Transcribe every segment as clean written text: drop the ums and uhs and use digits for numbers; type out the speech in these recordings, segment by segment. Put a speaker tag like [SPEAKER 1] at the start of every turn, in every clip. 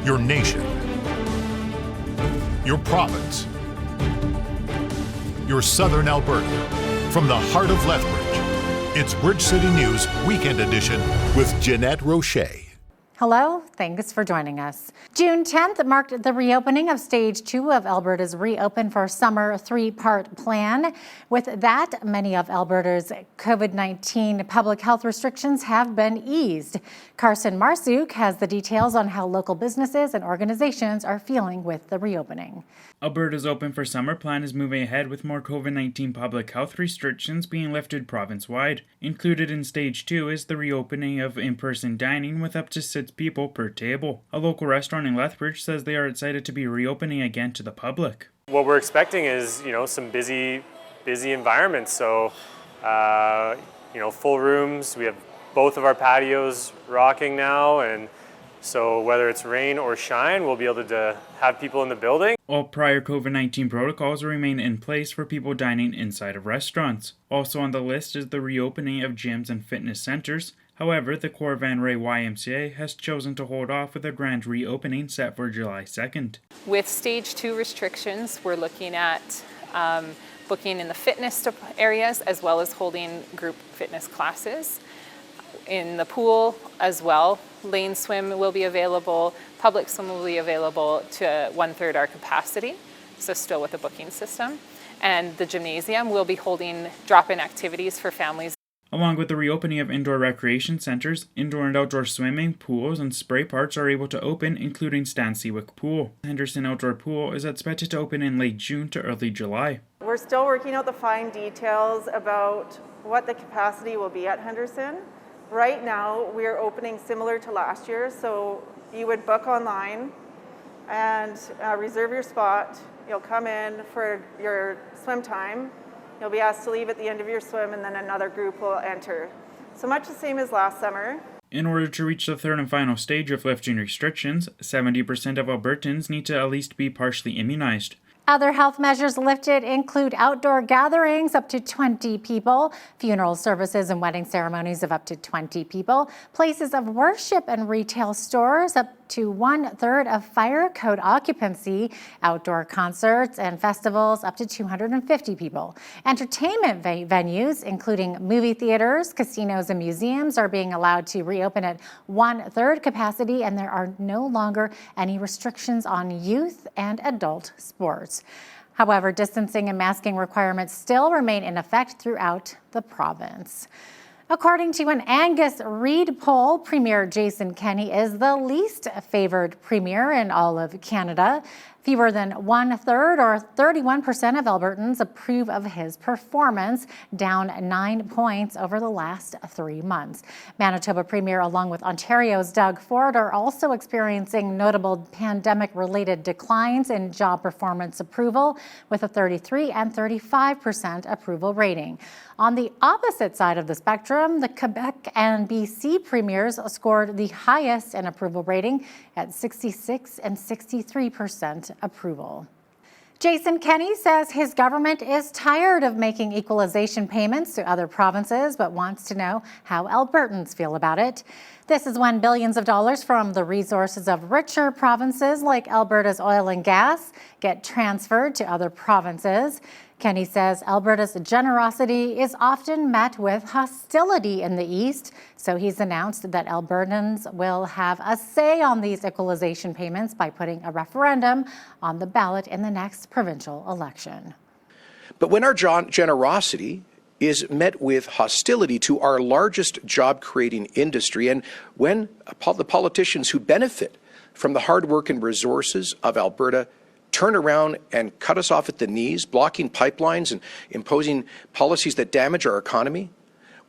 [SPEAKER 1] your nation, your province, your southern Alberta. From the heart of Lethbridge, it's Bridge City News Weekend Edition with Jeanette Roche.
[SPEAKER 2] Hello, thanks for joining us. June 10th marked the reopening of Stage 2 of Alberta's Reopen for Summer three-part plan. With that, many of Alberta's COVID-19 public health restrictions have been eased. Carson Marsuk has the details on how local businesses and organizations are feeling with the reopening.
[SPEAKER 3] Alberta's Open for Summer plan is moving ahead with more COVID-19 public health restrictions being lifted province-wide. Included in Stage 2 is the reopening of in-person dining with up to 6 people per table. A local restaurant in Lethbridge says they are excited to be reopening again to the public.
[SPEAKER 4] What we're expecting is, some busy environments. So, full rooms. We have both of our patios rocking now, and so whether it's rain or shine, we'll be able to have people in the building.
[SPEAKER 3] All prior COVID-19 protocols remain in place for people dining inside of restaurants. Also on the list is the reopening of gyms and fitness centers. However, the Cor Van Ray YMCA has chosen to hold off with a grand reopening set for July 2nd.
[SPEAKER 5] With Stage 2 restrictions, we're looking at booking in the fitness areas as well as holding group fitness classes. In the pool as well, lane swim will be available, public swim will be available to 1/3 our capacity, so still with a booking system. And the gymnasium will be holding drop-in activities for families.
[SPEAKER 3] Along with the reopening of indoor recreation centers, indoor and outdoor swimming, pools, and spray parks are able to open, including Stan Seawick Pool. Henderson Outdoor Pool is expected to open in late June to early July.
[SPEAKER 6] We're still working out the fine details about what the capacity will be at Henderson. Right now, we're opening similar to last year, so you would book online and reserve your spot. You'll come in for your swim time. You'll be asked to leave at the end of your swim, and then another group will enter. So much the same as last summer.
[SPEAKER 3] In order to reach the third and final stage of lifting restrictions, 70% of Albertans need to at least be partially immunized.
[SPEAKER 2] Other health measures lifted include outdoor gatherings up to 20 people, funeral services and wedding ceremonies of up to 20 people, places of worship and retail stores up to 1/3 of fire code occupancy, outdoor concerts and festivals up to 250 people. Entertainment venues, including movie theaters, casinos, and museums, are being allowed to reopen at 1/3 capacity, and there are no longer any restrictions on youth and adult sports. However, distancing and masking requirements still remain in effect throughout the province. According to an Angus Reid poll, Premier Jason Kenney is the least favored premier in all of Canada. Fewer than 1/3 or 31% of Albertans approve of his performance, down 9 points over the last 3 months. Manitoba Premier, along with Ontario's Doug Ford, are also experiencing notable pandemic-related declines in job performance approval, with a 33% and 35% approval rating. On the opposite side of the spectrum, the Quebec and BC premiers scored the highest in approval rating at 66% and 63% approval. Jason Kenney says his government is tired of making equalization payments to other provinces, but wants to know how Albertans feel about it. This is when billions of dollars from the resources of richer provinces like Alberta's oil and gas get transferred to other provinces. Kenney says Alberta's generosity is often met with hostility in the East, so he's announced that Albertans will have a say on these equalization payments by putting a referendum on the ballot in the next provincial election.
[SPEAKER 7] But when our generosity is met with hostility to our largest job-creating industry, and when the politicians who benefit from the hard work and resources of Alberta turn around and cut us off at the knees, blocking pipelines and imposing policies that damage our economy,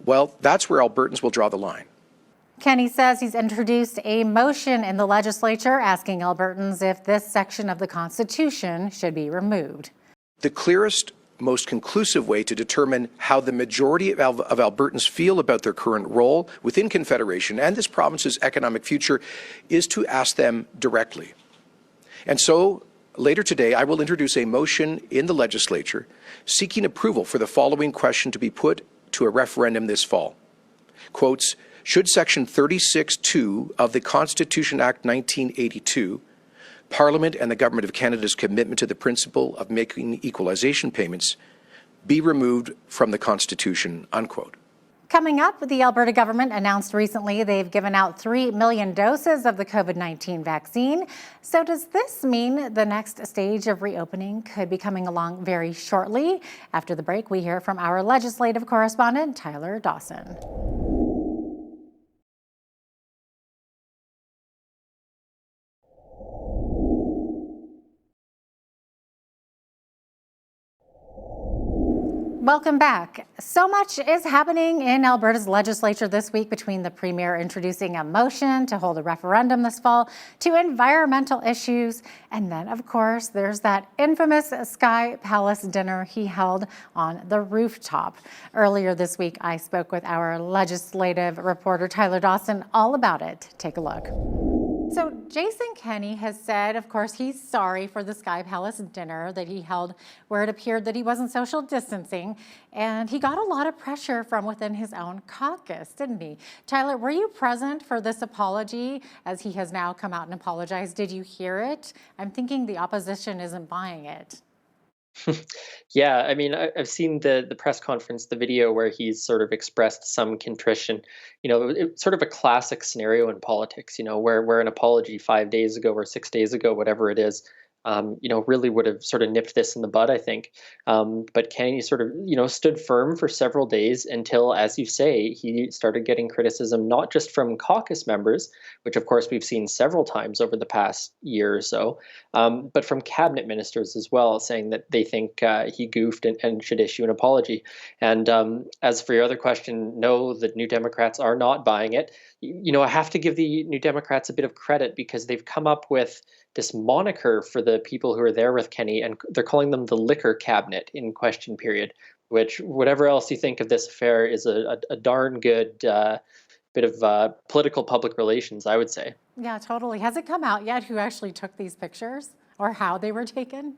[SPEAKER 7] well, that's where Albertans will draw the line.
[SPEAKER 2] Kenney says he's introduced a motion in the legislature asking Albertans if this section of the Constitution should be removed.
[SPEAKER 7] The clearest, most conclusive way to determine how the majority of Albertans feel about their current role within Confederation and this province's economic future is to ask them directly. And so, later today, I will introduce a motion in the legislature seeking approval for the following question to be put to a referendum this fall. Quotes, Should Section 36(2) of the Constitution Act 1982, Parliament and the Government of Canada's commitment to the principle of making equalization payments be removed from the Constitution, unquote.
[SPEAKER 2] Coming up, the Alberta government announced recently they've given out 3 million doses of the COVID-19 vaccine. So does this mean the next stage of reopening could be coming along very shortly? After the break, we hear from our legislative correspondent, Tyler Dawson. Welcome back. So much is happening in Alberta's legislature this week, between the Premier introducing a motion to hold a referendum this fall, to environmental issues, and then, of course, there's that infamous Sky Palace dinner he held on the rooftop. Earlier this week, I spoke with our legislative reporter, Tyler Dawson, all about it. Take a look. So Jason Kenney has said, of course, he's sorry for the Sky Palace dinner that he held where it appeared that he wasn't social distancing, and he got a lot of pressure from within his own caucus, didn't he? Tyler, were you present for this apology as he has now come out and apologized? Did you hear it? I'm thinking the opposition isn't buying it.
[SPEAKER 8] Yeah, I mean, I've seen the press conference, the video where he's sort of expressed some contrition. It's sort of a classic scenario in politics, where an apology 5 days ago or 6 days ago, whatever it is, really would have sort of nipped this in the bud, I think. But Kennedy sort of, stood firm for several days until, as you say, he started getting criticism, not just from caucus members, which of course we've seen several times over the past year or so, but from cabinet ministers as well, saying that they think he goofed and should issue an apology. And as for your other question, no, the New Democrats are not buying it. I have to give the New Democrats a bit of credit because they've come up with this moniker for the people who are there with Kenney, and they're calling them the liquor cabinet in question period, which, whatever else you think of this affair, is a darn good bit of political public relations, I would say.
[SPEAKER 2] Yeah, totally. Has it come out yet who actually took these pictures or how they were taken?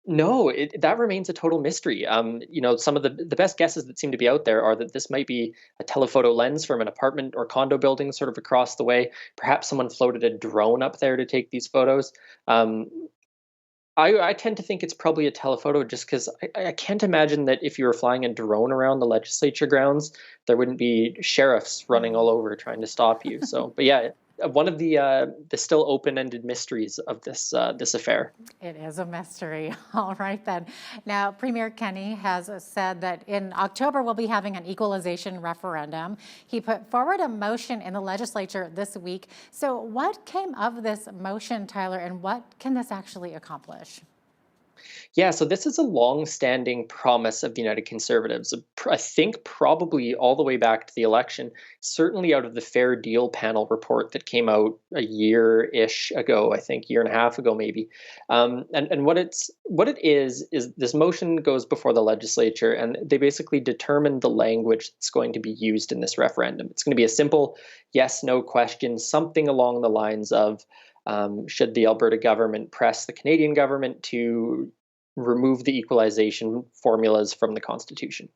[SPEAKER 8] No, that remains a total mystery. Some of the best guesses that seem to be out there are that this might be a telephoto lens from an apartment or condo building sort of across the way. Perhaps someone floated a drone up there to take these photos. I tend to think it's probably a telephoto just because I can't imagine that if you were flying a drone around the legislature grounds, there wouldn't be sheriffs running all over trying to stop you. So, but yeah, one of the still open-ended mysteries of this affair.
[SPEAKER 2] It is a mystery. All right, then. Now, Premier Kenney has said that in October we'll be having an equalization referendum. He put forward a motion in the legislature this week. So what came of this motion, Tyler, and what can this actually accomplish?
[SPEAKER 8] Yeah, so this is a long-standing promise of the United Conservatives. I think probably all the way back to the election, certainly out of the Fair Deal panel report that came out a year-ish ago, I think, year and a half ago maybe. And what it is this motion goes before the legislature, and they basically determine the language that's going to be used in this referendum. It's going to be a simple yes/no question, something along the lines of, should the Alberta government press the Canadian government to remove the equalization formulas from the Constitution?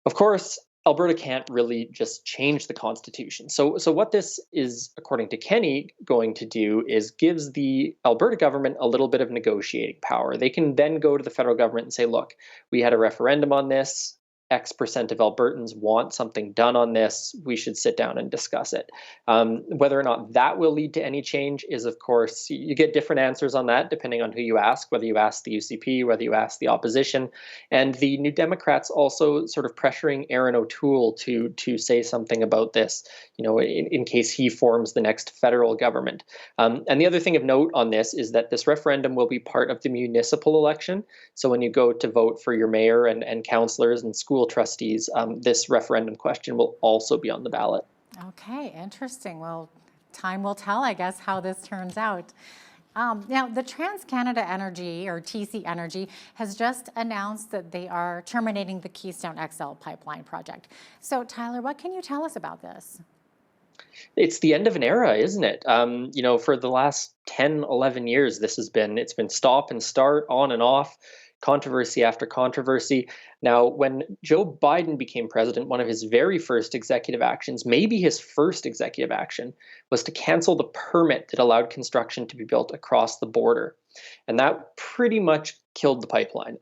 [SPEAKER 8] Of course, Alberta can't really just change the Constitution. So what this is, according to Kenney, going to do is gives the Alberta government a little bit of negotiating power. They can then go to the federal government and say, look, we had a referendum on this. X% of Albertans want something done on this. We should sit down and discuss it. Whether or not that will lead to any change is, of course, you get different answers on that depending on who you ask, whether you ask the UCP, whether you ask the opposition. And the New Democrats also sort of pressuring Aaron O'Toole to say something about this, in case he forms the next federal government. And the other thing of note on this is that this referendum will be part of the municipal election. So when you go to vote for your mayor and councillors and school trustees, this referendum question will also be on the ballot.
[SPEAKER 2] Okay, interesting. Well, time will tell, I guess, how this turns out. Now, the TransCanada Energy, or TC Energy, has just announced that they are terminating the Keystone XL pipeline project. So, Tyler, what can you tell us about this?
[SPEAKER 8] It's the end of an era, isn't it? For the last 10, 11 years, it's been stop and start, on and off, controversy after controversy. Now, when Joe Biden became president, one of his very first executive actions, maybe his first executive action, was to cancel the permit that allowed construction to be built across the border. And that pretty much killed the pipeline.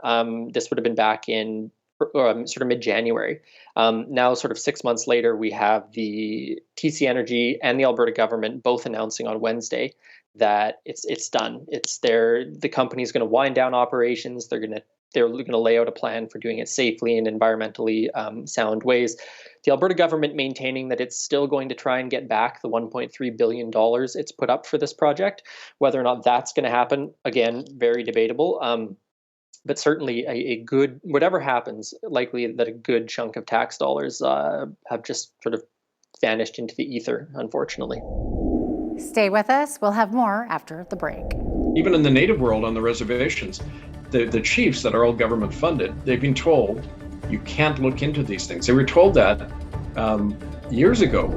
[SPEAKER 8] This would have been back in sort of mid-January. Now, sort of 6 months later, we have the TC Energy and the Alberta government both announcing on Wednesday that it's done. The company's going to wind down operations. They're going to lay out a plan for doing it safely and environmentally sound ways. The Alberta government maintaining that it's still going to try and get back the $1.3 billion it's put up for this project. Whether or not that's going to happen, again, very debatable. But certainly a good, whatever happens, likely that a good chunk of tax dollars have just sort of vanished into the ether, unfortunately.
[SPEAKER 2] Stay with us. We'll have more after the break.
[SPEAKER 7] Even in the native world on the reservations, the chiefs that are all government funded, they've been told you can't look into these things. They were told that years ago.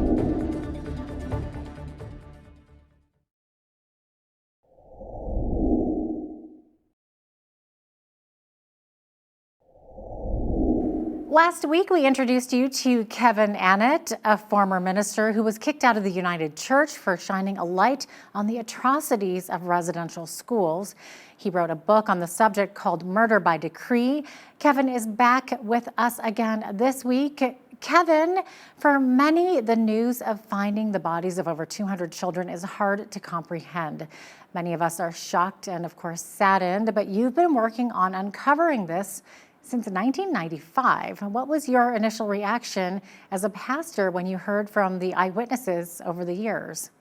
[SPEAKER 2] Last week, we introduced you to Kevin ANNETT, a former minister who was kicked out of the United Church for shining a light on the atrocities of residential schools. He wrote a book on the subject called Murder by Decree. Kevin is back with us again this week. Kevin, for many, the news of finding the bodies of over 200 children is hard to comprehend. Many of us are shocked and, of course, saddened, but you've been working on uncovering this since 1995. What was your initial reaction as a pastor when you heard from the eyewitnesses over the years?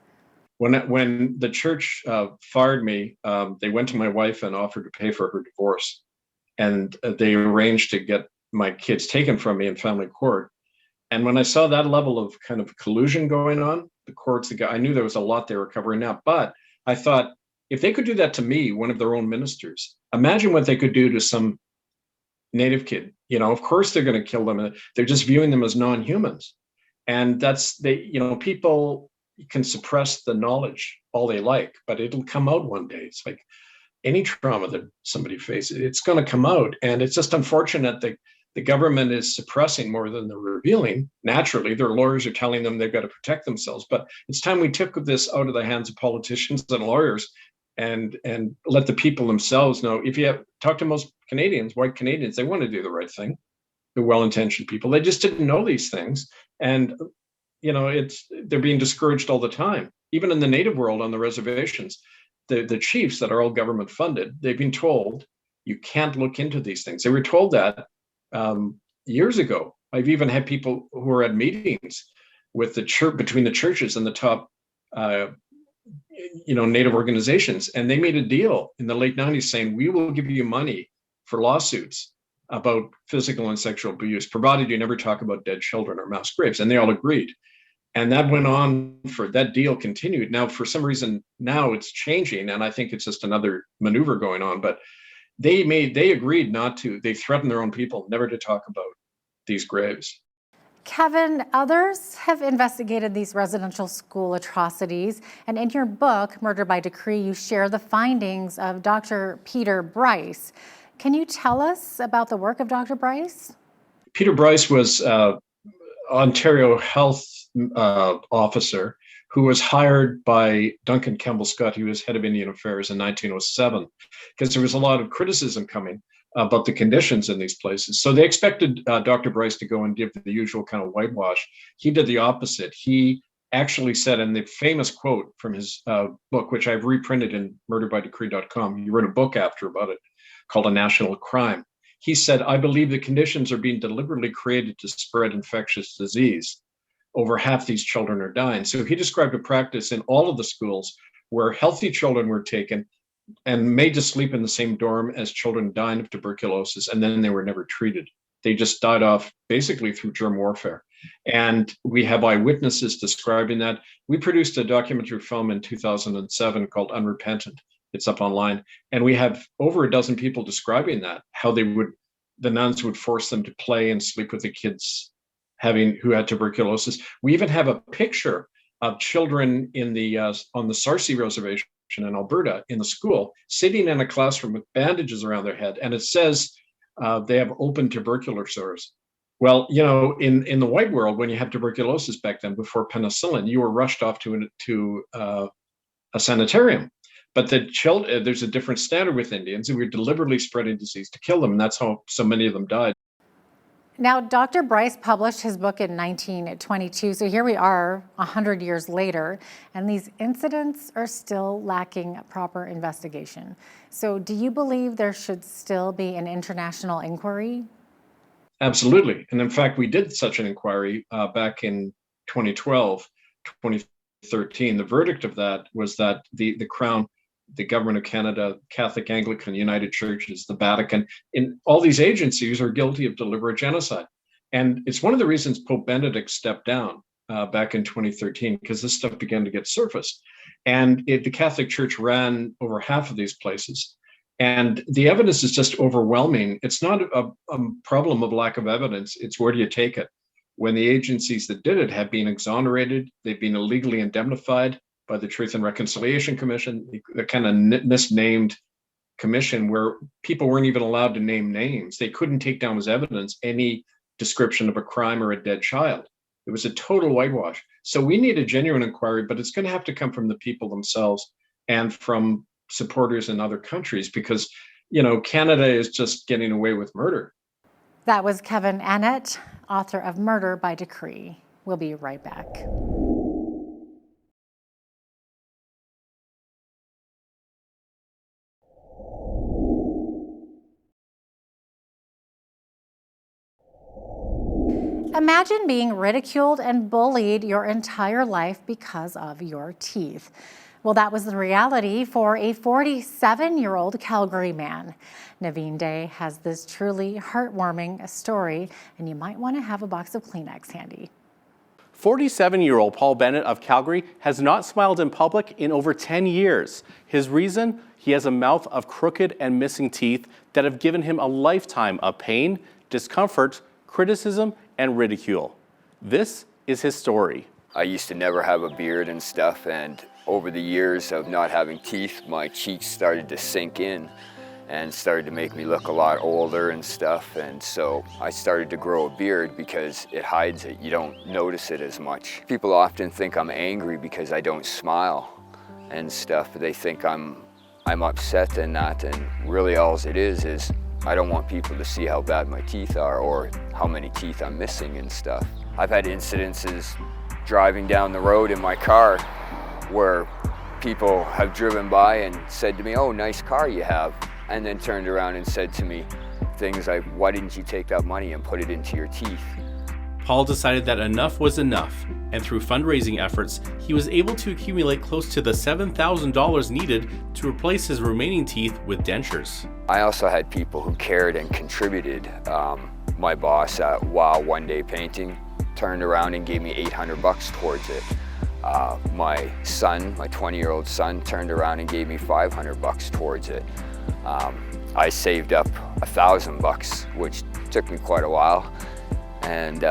[SPEAKER 7] When the church fired me, they went to my wife and offered to pay for her divorce. And they arranged to get my kids taken from me in family court. And when I saw that level of kind of collusion going on, the courts, I knew there was a lot they were covering up. But I thought, if they could do that to me, one of their own ministers, imagine what they could do to some Native kid. Of course they're going to kill them. They're just viewing them as non-humans. And people can suppress the knowledge all they like, but it'll come out one day. It's like any trauma that somebody faces, it's going to come out. And it's just unfortunate that the government is suppressing more than they're revealing. Naturally, their lawyers are telling them they've got to protect themselves. But it's time we took this out of the hands of politicians and lawyers and let the people themselves know. If you talk to most Canadians, white Canadians, they want to do the right thing. They're well-intentioned people. They just didn't know these things. And, they're being discouraged all the time. Even in the native world on the reservations, the chiefs that are all government funded, they've been told you can't look into these things. They were told that years ago. I've even had people who are at meetings with the church, between the churches and the top Native organizations. And they made a deal in the late 90s saying, we will give you money for lawsuits about physical and sexual abuse, provided you never talk about dead children or mass graves. And they all agreed. And that went on that deal continued. Now, for some reason, now it's changing. And I think it's just another maneuver going on. But they agreed not to. They threatened their own people never to talk about these graves.
[SPEAKER 2] Kevin, others have investigated these residential school atrocities, and in your book, Murder by Decree, you share the findings of Dr. Peter Bryce. Can you tell us about the work of Dr. Bryce?
[SPEAKER 7] Peter Bryce was Ontario Health officer who was hired by Duncan Campbell Scott, who was head of Indian Affairs in 1907, because there was a lot of criticism coming about the conditions in these places. So they expected Dr. Bryce to go and give the usual kind of whitewash. He did the opposite. He actually said, in the famous quote from his book, which I've reprinted in murderbydecree.com, he wrote a book about it called A National Crime. He said, I believe the conditions are being deliberately created to spread infectious disease. Over half these children are dying. So he described a practice in all of the schools where healthy children were taken and made to sleep in the same dorm as children dying of tuberculosis, and then they were never treated. They just died off basically through germ warfare. And we have eyewitnesses describing that. We produced a documentary film in 2007 called Unrepentant. It's up online. And we have over a dozen people describing that, how the nuns would force them to play and sleep with the kids who had tuberculosis. We even have a picture of children on the Sarcee reservation
[SPEAKER 9] in Alberta in the school, sitting in a classroom with bandages around their head, and it says they have open tuberculosis. Well, you know, in the white world, when you had tuberculosis back then, before penicillin, you were rushed off to a sanitarium. But there's a different standard with Indians, and we're deliberately spreading disease to kill them, and that's how so many of them died.
[SPEAKER 2] Now, Dr. Bryce published his book in 1922, so here we are 100 years later, and these incidents are still lacking proper investigation. So do you believe there should still be an international inquiry?
[SPEAKER 9] Absolutely. And in fact, we did such an inquiry back in 2012, 2013. The verdict of that was that the Crown, the Government of Canada, Catholic, Anglican, United Churches, the Vatican, in all these agencies are guilty of deliberate genocide. And it's one of the reasons Pope Benedict stepped down back in 2013, because this stuff began to get surfaced. And the Catholic Church ran over half of these places. And the evidence is just overwhelming. It's not a problem of lack of evidence. It's where do you take it? When the agencies that did it have been exonerated, they've been illegally indemnified by the Truth and Reconciliation Commission, the kind of misnamed commission where people weren't even allowed to name names. They couldn't take down as evidence any description of a crime or a dead child. It was a total whitewash. So we need a genuine inquiry, but it's going to have to come from the people themselves and from supporters in other countries, because, you know, Canada is just getting away with murder.
[SPEAKER 2] That was Kevin ANNETT, author of Murder by Decree. We'll be right back. Imagine being ridiculed and bullied your entire life because of your teeth. Well, that was the reality for a 47-year-old Calgary man. Naveen Day has this truly heartwarming story, and you might want to have a box of Kleenex handy.
[SPEAKER 10] 47-year-old Paul Bennett of Calgary has not smiled in public in over 10 years. His reason? He has a mouth of crooked and missing teeth that have given him a lifetime of pain, discomfort, criticism, and ridicule. This is his story.
[SPEAKER 11] I used to never have a beard and stuff, and over the years of not having teeth, my cheeks started to sink in and started to make me look a lot older and stuff. And so I started to grow a beard because it hides it. You don't notice it as much. People often think I'm angry because I don't smile and stuff. They think I'm upset and that, and really all it is I don't want people to see how bad my teeth are or how many teeth I'm missing and stuff. I've had incidences driving down the road in my car where people have driven by and said to me, "Oh, nice car you have," and then turned around and said to me things like, "Why didn't you take that money and put it into your teeth?"
[SPEAKER 10] Paul decided that enough was enough, and through fundraising efforts, he was able to accumulate close to the $7,000 needed to replace his remaining teeth with dentures.
[SPEAKER 11] I also had people who cared and contributed. My boss at Wow One Day Painting turned around and gave me $800 towards it. My son, my 20-year-old son, turned around and gave me $500 towards it. I saved up $1,000, which took me quite a while. And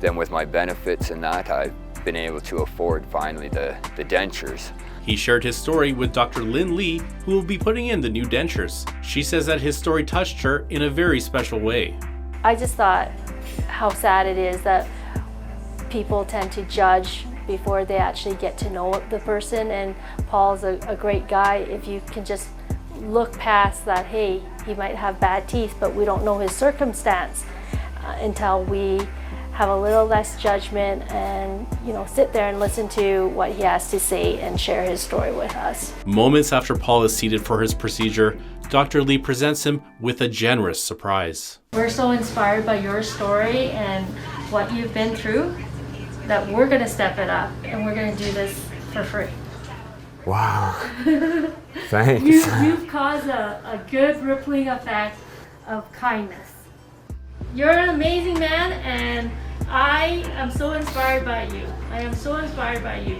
[SPEAKER 11] then with my benefits and that, I've been able to afford finally the dentures.
[SPEAKER 10] He shared his story with Dr. Lynn Lee, who will be putting in the new dentures. She says that his story touched her in a very special way.
[SPEAKER 12] I just thought how sad it is that people tend to judge before they actually get to know the person, and Paul's a great guy. If you can just look past that, hey, he might have bad teeth, but we don't know his circumstance, until we have a little less judgment and, you know, sit there and listen to what he has to say and share his story with us.
[SPEAKER 10] Moments after Paul is seated for his procedure, Dr. Lee presents him with a generous surprise.
[SPEAKER 12] We're so inspired by your story and what you've been through that we're going to step it up and we're going to do this for free.
[SPEAKER 13] Wow. Thanks.
[SPEAKER 12] You've caused a good rippling effect of kindness. You're an amazing man, and I am so inspired by you. I am so inspired by you.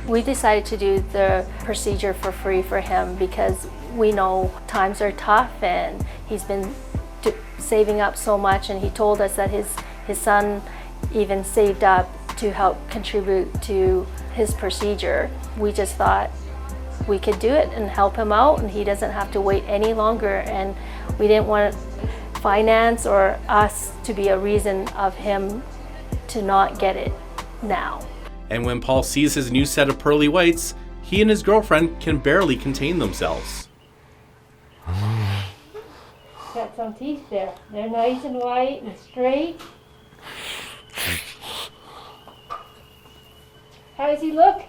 [SPEAKER 12] We decided to do the procedure for free for him because we know times are tough, and he's been saving up so much, and he told us that his son even saved up to help contribute to his procedure. We just thought we could do it and help him out, and he doesn't have to wait any longer. And we didn't want finance or us to be a reason of him to not get it now.
[SPEAKER 10] And when Paul sees his new set of pearly whites, he and his girlfriend can barely contain themselves.
[SPEAKER 12] Got some teeth there. They're nice and white and straight. How does he look?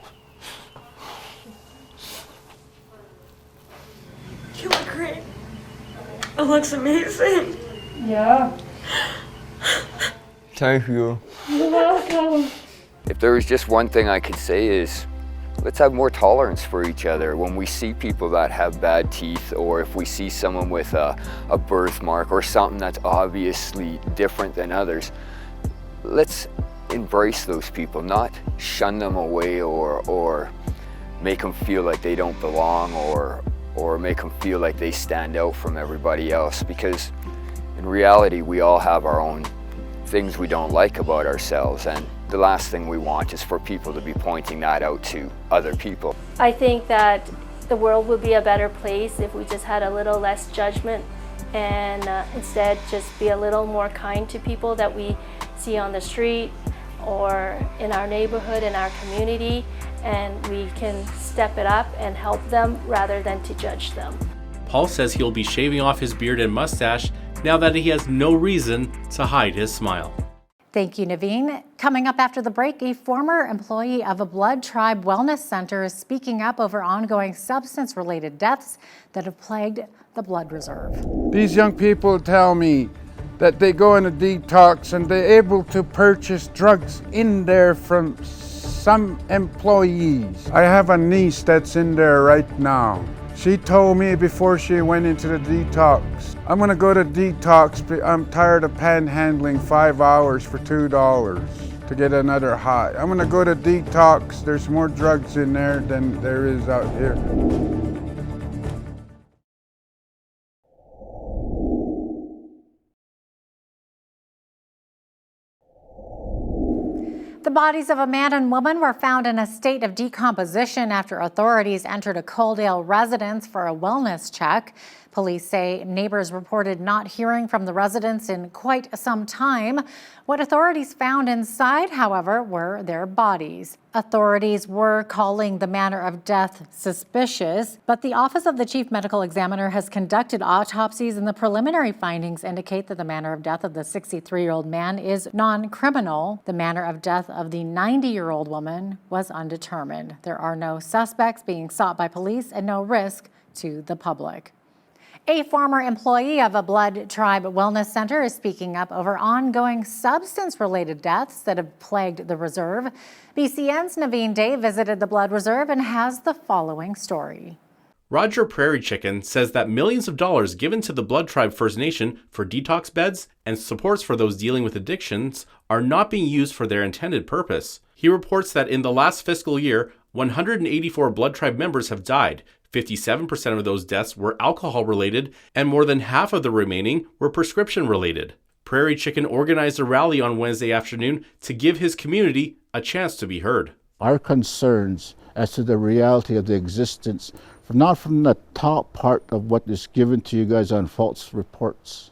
[SPEAKER 14] You look great. It looks amazing.
[SPEAKER 12] Yeah.
[SPEAKER 11] Thank you.
[SPEAKER 12] You're welcome.
[SPEAKER 11] If there was just one thing I could say is, let's have more tolerance for each other. When we see people that have bad teeth, or if we see someone with a birthmark or something that's obviously different than others, let's embrace those people, not shun them away or make them feel like they don't belong or make them feel like they stand out from everybody else, because in reality we all have our own things we don't like about ourselves, and the last thing we want is for people to be pointing that out to other people.
[SPEAKER 12] I think that the world would be a better place if we just had a little less judgment and instead just be a little more kind to people that we see on the street or in our neighborhood, in our community, and we can step it up and help them rather than to judge them.
[SPEAKER 10] Paul says he'll be shaving off his beard and mustache now that he has no reason to hide his smile.
[SPEAKER 2] Thank you, Naveen. Coming up after the break, a former employee of a Blood Tribe Wellness Center is speaking up over ongoing substance-related deaths that have plagued the blood reserve.
[SPEAKER 15] These young people tell me that they go in a detox and they're able to purchase drugs in there from some employees. I have a niece that's in there right now. She told me before she went into the detox, I'm gonna go to detox, but I'm tired of panhandling 5 hours for $2 to get another high. I'm gonna go to detox, there's more drugs in there than there is out here.
[SPEAKER 2] The bodies of a man and woman were found in a state of decomposition after authorities entered a Coaldale residence for a wellness check. Police say neighbors reported not hearing from the residents in quite some time. What authorities found inside, however, were their bodies. Authorities were calling the manner of death suspicious, but the Office of the Chief Medical Examiner has conducted autopsies, and the preliminary findings indicate that the manner of death of the 63-year-old man is non-criminal. The manner of death of the 90-year-old woman was undetermined. There are no suspects being sought by police and no risk to the public. A former employee of a Blood Tribe Wellness Center is speaking up over ongoing substance-related deaths that have plagued the reserve. BCN's Naveen Day visited the Blood Reserve and has the following story.
[SPEAKER 10] Roger Prairie Chicken says that millions of dollars given to the Blood Tribe First Nation for detox beds and supports for those dealing with addictions are not being used for their intended purpose. He reports that in the last fiscal year, 184 Blood Tribe members have died. 57% of those deaths were alcohol-related, and more than half of the remaining were prescription-related. Prairie Chicken organized a rally on Wednesday afternoon to give his community a chance to be heard.
[SPEAKER 16] Our concerns as to the reality of the existence, not from the top part of what is given to you guys on false reports,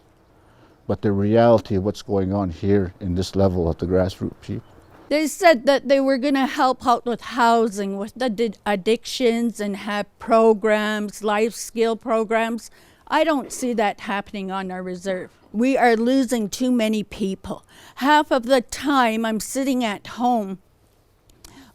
[SPEAKER 16] but the reality of what's going on here in this level of the grassroots people.
[SPEAKER 17] They said that they were going to help out with housing, with the addictions, and have programs, life skill programs. I don't see that happening on our reserve. We are losing too many people. Half of the time I'm sitting at home,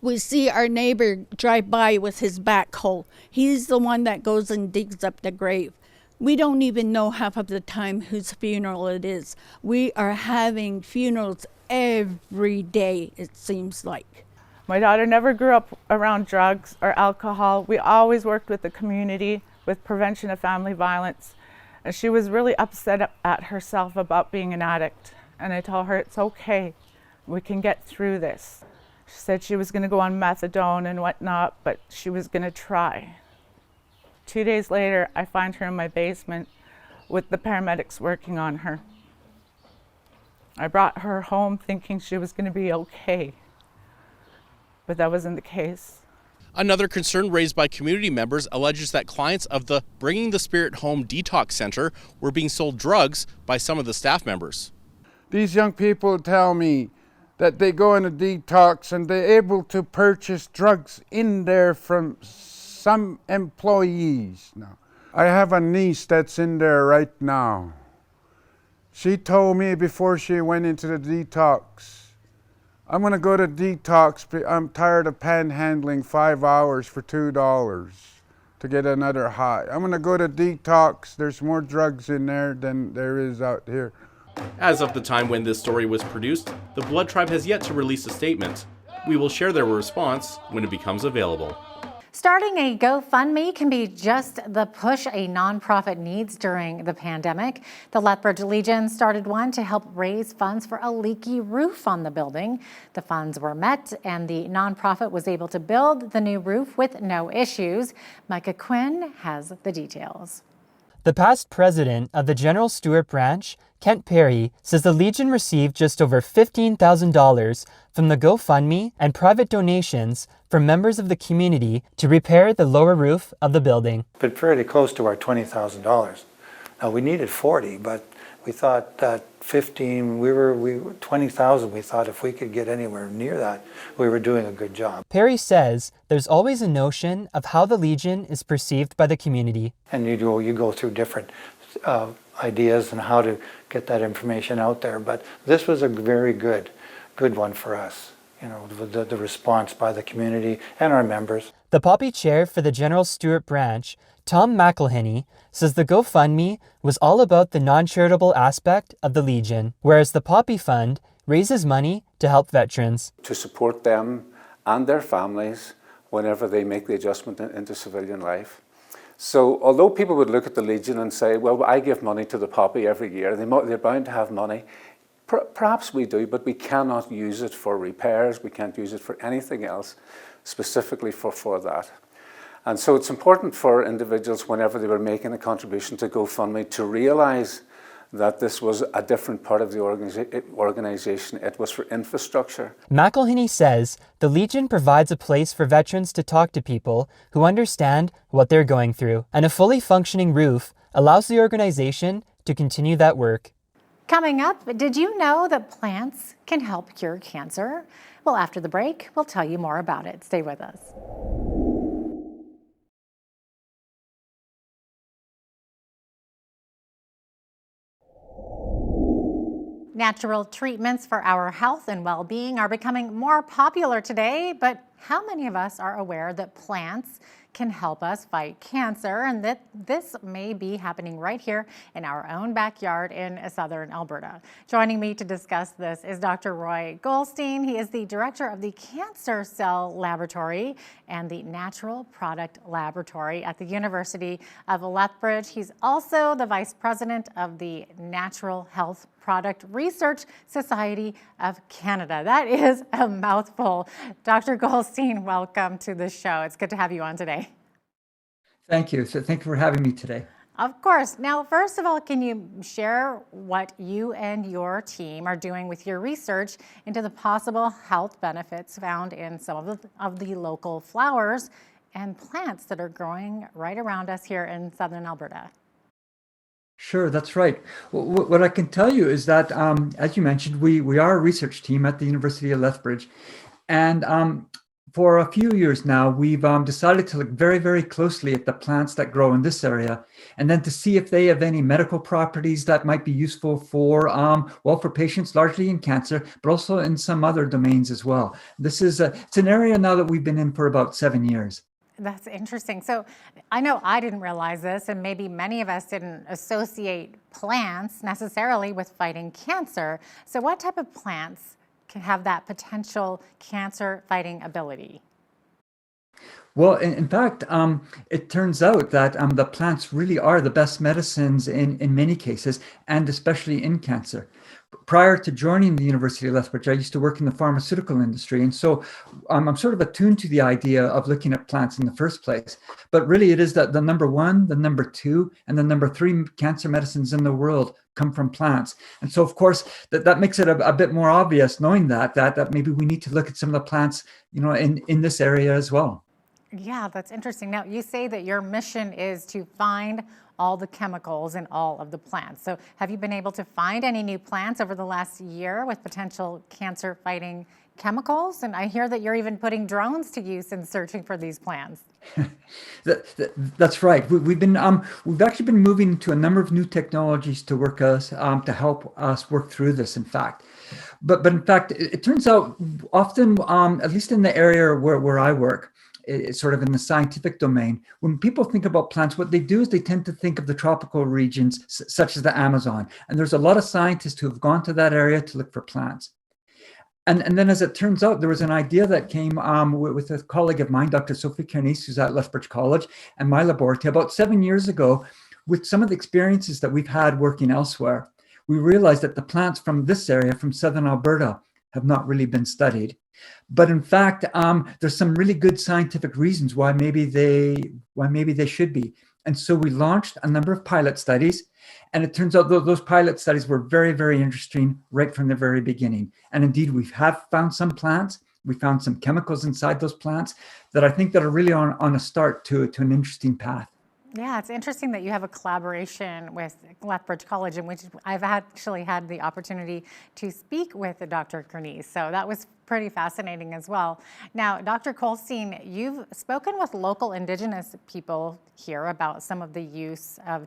[SPEAKER 17] we see our neighbor drive by with his backhoe. He's the one that goes and digs up the grave. We don't even know half of the time whose funeral it is. We are having funerals every day, it seems like.
[SPEAKER 6] My daughter never grew up around drugs or alcohol. We always worked with the community with prevention of family violence. And she was really upset at herself about being an addict. And I told her it's okay, we can get through this. She said she was going to go on methadone and whatnot, but she was going to try. 2 days later, I find her in my basement with the paramedics working on her. I brought her home thinking she was going to be okay, but that wasn't the case.
[SPEAKER 10] Another concern raised by community members alleges that clients of the Bringing the Spirit Home Detox Center were being sold drugs by some of the staff members.
[SPEAKER 15] These young people tell me that they go in a detox and they're able to purchase drugs in there from some employees. Now, I have a niece that's in there right now. She told me before she went into the detox, I'm gonna go to detox, I'm tired of panhandling 5 hours for $2 to get another high. I'm gonna go to detox, there's more drugs in there than there is out here.
[SPEAKER 10] As of the time when this story was produced, the Blood Tribe has yet to release a statement. We will share their response when it becomes available.
[SPEAKER 2] Starting a GoFundMe can be just the push a nonprofit needs during the pandemic. The Lethbridge Legion started one to help raise funds for a leaky roof on the building. The funds were met and the nonprofit was able to build the new roof with no issues. Micah Quinn has the details.
[SPEAKER 18] The past president of the General Stewart branch, Kent Perry, says the Legion received just over $15,000 from the GoFundMe and private donations from members of the community to repair the lower roof of the building.
[SPEAKER 19] But pretty close to our $20,000. Now we needed 40, but we thought that 15, we were 20,000. We thought if we could get anywhere near that, we were doing a good job.
[SPEAKER 18] Perry says there's always a notion of how the Legion is perceived by the community.
[SPEAKER 19] And you go through different ideas and how to get that information out there. But this was a very good one for us. You know, the response by the community and our members.
[SPEAKER 18] The Poppy Chair for the General Stewart branch, Tom McElhinney, says the GoFundMe was all about the non-charitable aspect of the Legion, whereas the Poppy Fund raises money to help veterans.
[SPEAKER 20] To support them and their families whenever they make the adjustment into civilian life. So although people would look at the Legion and say, well, I give money to the Poppy every year, they're bound to have money. Perhaps we do, but we cannot use it for repairs. We can't use it for anything else, specifically for that. And so it's important for individuals, whenever they were making a contribution to GoFundMe, to realize that this was a different part of the organization. It was for infrastructure.
[SPEAKER 18] McElhinney says the Legion provides a place for veterans to talk to people who understand what they're going through, and a fully functioning roof allows the organization to continue that work.
[SPEAKER 2] Coming up, did you know that plants can help cure cancer? Well, after the break, we'll tell you more about it. Stay with us. Natural treatments for our health and well-being are becoming more popular today, but how many of us are aware that plants can help us fight cancer, and that this may be happening right here in our own backyard in southern Alberta? Joining me to discuss this is Dr. Roy Goldstein. He is the director of the Cancer Cell Laboratory and the Natural Product Laboratory at the University of Lethbridge. He's also the vice president of the Natural Health Product Research Society of Canada. That is a mouthful. Dr. Goldstein, welcome to the show. It's good to have you on today.
[SPEAKER 21] Thank you. So thank you for having me today.
[SPEAKER 2] Of course. Now, first of all, can you share what you and your team are doing with your research into the possible health benefits found in some of the local flowers and plants that are growing right around us here in southern Alberta?
[SPEAKER 21] Sure, that's right. What I can tell you is that, as you mentioned, we are a research team at the University of Lethbridge. And for a few years now, we've decided to look very, very closely at the plants that grow in this area, and then to see if they have any medical properties that might be useful for, for patients largely in cancer, but also in some other domains as well. This is it's an area now that we've been in for about 7 years.
[SPEAKER 2] That's interesting. So I know I didn't realize this, and maybe many of us didn't associate plants necessarily with fighting cancer. So what type of plants can have that potential cancer-fighting ability?
[SPEAKER 21] Well, in fact, it turns out that the plants really are the best medicines in many cases, and especially in cancer. Prior to joining the University of Lethbridge, I used to work in the pharmaceutical industry. And so I'm sort of attuned to the idea of looking at plants in the first place. But really, it is that the number 1, the number 2, and the number 3 cancer medicines in the world come from plants. And so, of course, that makes it a bit more obvious, knowing that maybe we need to look at some of the plants, in this area as well.
[SPEAKER 2] Yeah, that's interesting. Now, you say that your mission is to find all the chemicals in all of the plants. So have you been able to find any new plants over the last year with potential cancer-fighting chemicals? And I hear that you're even putting drones to use in searching for these plants.
[SPEAKER 21] That's right. We've actually been moving to a number of new technologies to work us to help us work through this. In fact, but in fact, it turns out often, at least in the area where I work, it's sort of in the scientific domain. When people think about plants, what they do is they tend to think of the tropical regions, such as the Amazon. And there's a lot of scientists who have gone to that area to look for plants. And then, as it turns out, there was an idea that came with a colleague of mine, Dr. Sophie Kearney, who's at Lethbridge College, and my laboratory about 7 years ago. With some of the experiences that we've had working elsewhere, we realized that the plants from this area, from southern Alberta, have not really been studied. But in fact, there's some really good scientific reasons why maybe they should be. And so we launched a number of pilot studies. And it turns out those pilot studies were very, very interesting right from the very beginning. And indeed, we have found some plants. We found some chemicals inside those plants that I think that are really on a start to an interesting path.
[SPEAKER 2] Yeah, it's interesting that you have a collaboration with Lethbridge College, in which I've actually had the opportunity to speak with Dr. Kearney. So that was pretty fascinating as well. Now, Dr. Colstein, you've spoken with local Indigenous people here about some of the use of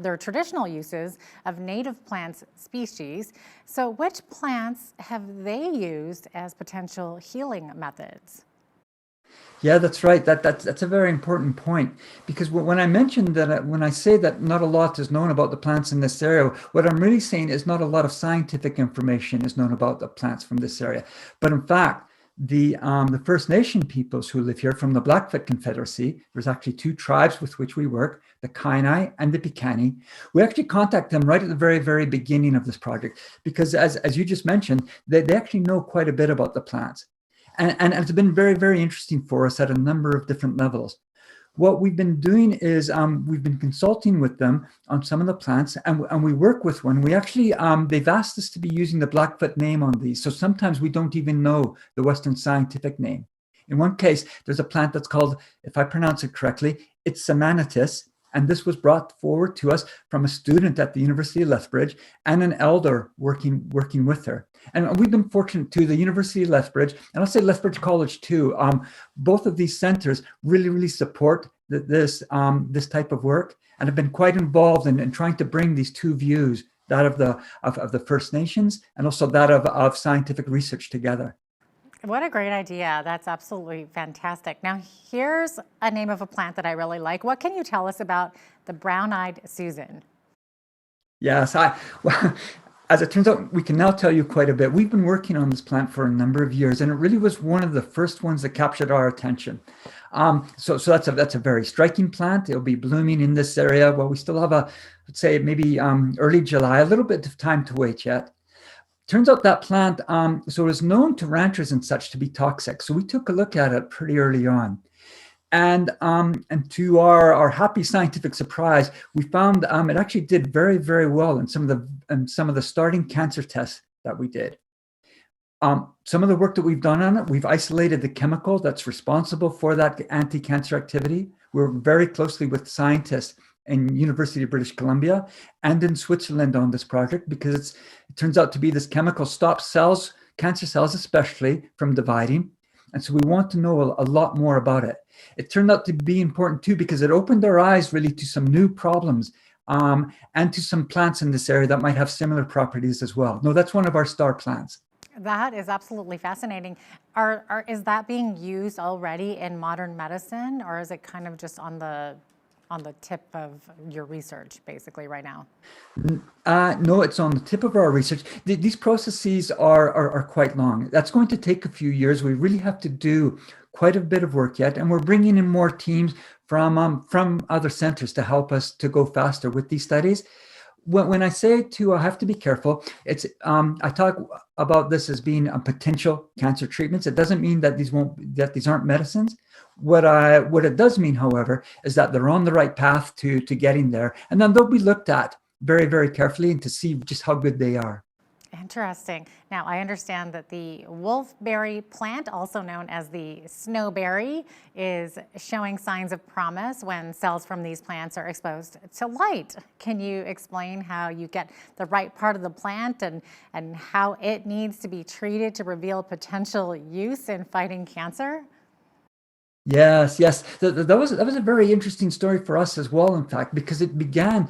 [SPEAKER 2] their traditional uses of native plants species. So which plants have they used as potential healing methods?
[SPEAKER 21] Yeah, that's right. That's a very important point, because when I mentioned that, when I say that not a lot is known about the plants in this area, what I'm really saying is not a lot of scientific information is known about the plants from this area. But in fact, the First Nation peoples who live here from the Blackfoot Confederacy, there's actually two tribes with which we work, the KENNEY and the PLUME. We actually contact them right at the very, very beginning of this project, because as you just mentioned, they actually know quite a bit about the plants. And it's been very, very interesting for us at a number of different levels. What we've been doing is we've been consulting with them on some of the plants, and we work with one. We actually, they've asked us to be using the Blackfoot name on these. So sometimes we don't even know the Western scientific name. In one case, there's a plant that's called, if I pronounce it correctly, it's Samanitis. And this was brought forward to us from a student at the University of Lethbridge and an elder working with her. And we've been fortunate too, the University of Lethbridge, and I'll say Lethbridge College too, both of these centers really, really support this type of work, and have been quite involved in trying to bring these two views, that of the First Nations and also that of scientific research together.
[SPEAKER 2] What a great idea. That's absolutely fantastic. Now, here's a name of a plant that I really like. What can you tell us about the brown-eyed Susan?
[SPEAKER 21] Yes, well, as it turns out, we can now tell you quite a bit. We've been working on this plant for a number of years, and it really was one of the first ones that captured our attention. So that's a very striking plant. It'll be blooming in this area. Well, we still have let's say maybe early July, a little bit of time to wait yet. Turns out that plant, so it was known to ranchers and such to be toxic. So we took a look at it pretty early on. And to our happy scientific surprise, we found it actually did very, very well in some of the starting cancer tests that we did. Some of the work that we've done on it, we've isolated the chemical that's responsible for that anti-cancer activity. We're very closely with scientists in University of British Columbia and in Switzerland on this project, because it turns out to be this chemical stops cells, cancer cells especially, from dividing. And so we want to know a lot more about it. It turned out to be important too, because it opened our eyes really to some new problems and to some plants in this area that might have similar properties as well. No, that's one of our star plants.
[SPEAKER 2] That is absolutely fascinating. Is that being used already in modern medicine, or is it kind of just on the tip of your research basically right now?
[SPEAKER 21] No, it's on the tip of our research. These processes are quite long. That's going to take a few years. We really have to do quite a bit of work yet, and we're bringing in more teams from other centers to help us to go faster with these studies. When I say I have to be careful, it's I talk about this as being potential cancer treatments. It doesn't mean that these aren't medicines. What it does mean, however, is that they're on the right path to getting there, and then they'll be looked at very, very carefully and to see just how good they are.
[SPEAKER 2] Interesting. Now, I understand that the wolfberry plant, also known as the snowberry, is showing signs of promise when cells from these plants are exposed to light. Can you explain how you get the right part of the plant and how it needs to be treated to reveal potential use in fighting cancer?
[SPEAKER 21] Yes, yes. That was a very interesting story for us as well, in fact, because it began